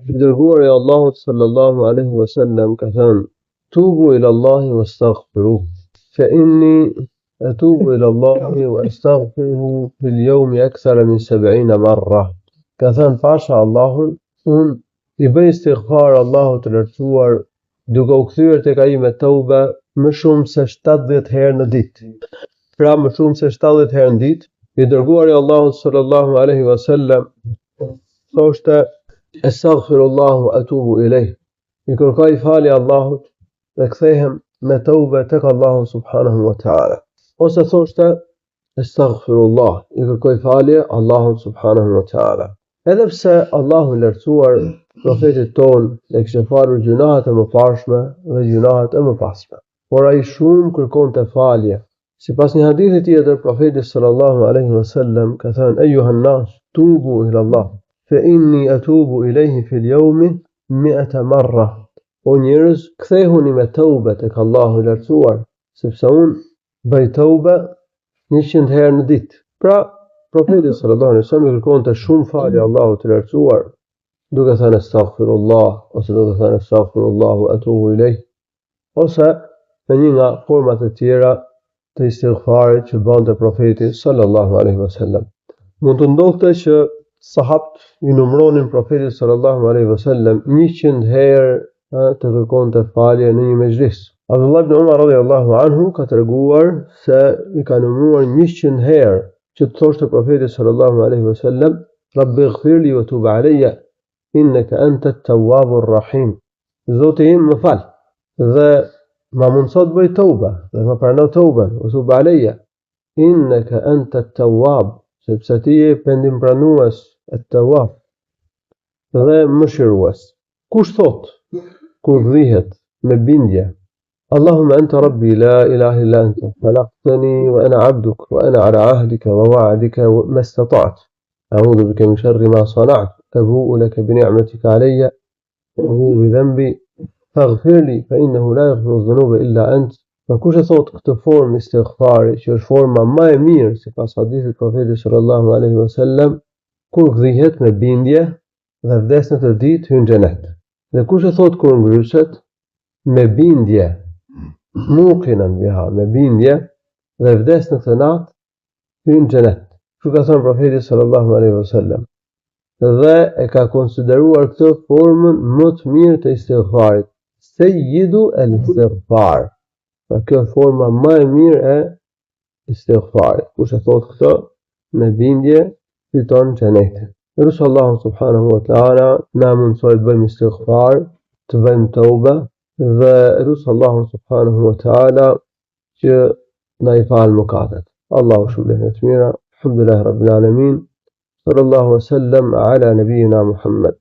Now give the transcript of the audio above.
I dërguari i Allahut sallallahu alaihi wasallam ka thënë: "Tubu ila Allahi wastaghfiruh, fa inni atubu ila Allahi wa astaghfiruhu fil yawmi akthara min 70 marra." Ka thënë pasha Allahun, unë I bëj istighfar Allahut të lartësuar duke u kthyer tek ai me tauba më shumë se 70 herë në ditë. Pra më shumë se 70 herë në ditë, I dërguari I Allahut sallallahu alaihi wasallam thoshte: "Astaghfirullah wa atubu ilayh." I kërkoj falje Allahut dhe kthehem me tauba tek Allahu subhanahu wa ta'ala. Ose thoshte: "Astaghfirullah." I kërkoj falje Allahut subhanahu wa ta'ala. Edhe pse Allahu I lartësuar profetit ton e kishte falur gjunahet e mëparshme dhe gjunahet e mëpasme, por ai shumë kërkonte falje. Sipas një hadithi tjetër, profeti sallallahu alaihi wasallam ka thënë: "Ejuhan nas, tubu ila Allah, fa inni atubu ilayhi fil yawmi 100 marra." O njerëz, kthehuni me tauba tek Allahu I lartësuar, sepse unë bëj tauba 100 herë në ditë. Pra, profeti sallallahu alaihi wasallam kërkonte shumë falje Allahut të lartësuar, duke thënë astaghfirullah ose duke thënë astaghfirullah wa atubu ilayh, ose me një nga format e tjera të istighfarit që bante profeti sallallahu alaihi wasallam. Mund të ndodhte që sahabët I numëronin profetit sallallahu alaihi wasallam 100 herë të kërkonte falje në një mezhlis. Abdullah ibn Umar radhiyallahu anhu ka treguar se I ka numëruar 100 herë që të thoshte profeti sallallahu alaihi wasallam: "Rabbi ighfirli wa tub alayya innaka anta at-tawwabur rahim." Zoti im më fal dhe ma mundso të bëj tauba dhe ma prano tauban, wa tub alayya innaka anta at-tawwab, sepse ti je pendimpranues, at-tawwab dhe mëshirues. Kush thot kur dhihet me bindje: "Allahumma anta rabbi la ilaha illa anta khalaqtani wa ana 'abduk wa ana 'ala 'ahdika wa wa'dika ma istata'tu a'udhu bika min sharri ma sana'tu abu'u laka bi ni'matika 'alayya wa abu'u bi dhanbi faghfir li fa innahu la yaghfiru dhunuba illa ant." Pra kush e thot këtë formë istighfari, që është forma më e mirë sipas hadithit profetit sallallahu alaihi wasallam, kur gdhihet me bindje dhe vdes në të ditë hyn xhenet. Dhe kush e thot kur ngryset me bindje, muqinan biha, me bindje dhe vdes në këtë natë hyn xhenet. Kështu ka thënë profeti sallallahu alaihi wasallam. Dhe e ka konsideruar këtë formën më të mirë të istighfarit, sayyidu al-istighfar. Pra kjo është forma më e mirë e istighfarit. Kush e thot këtë me bindje fiton xhenetin. Lutë Allahu subhanahu wa ta'ala na mundsoj të bëjmë istighfar, të bëjmë tauba dhe lutë Allahu subhanahu wa ta'ala që na I fal mëkatet. Allahu shpëlbej të mira. Alhamdulillah rabbil alamin. Sallallahu wa sallam ala nabiyyina Muhammad.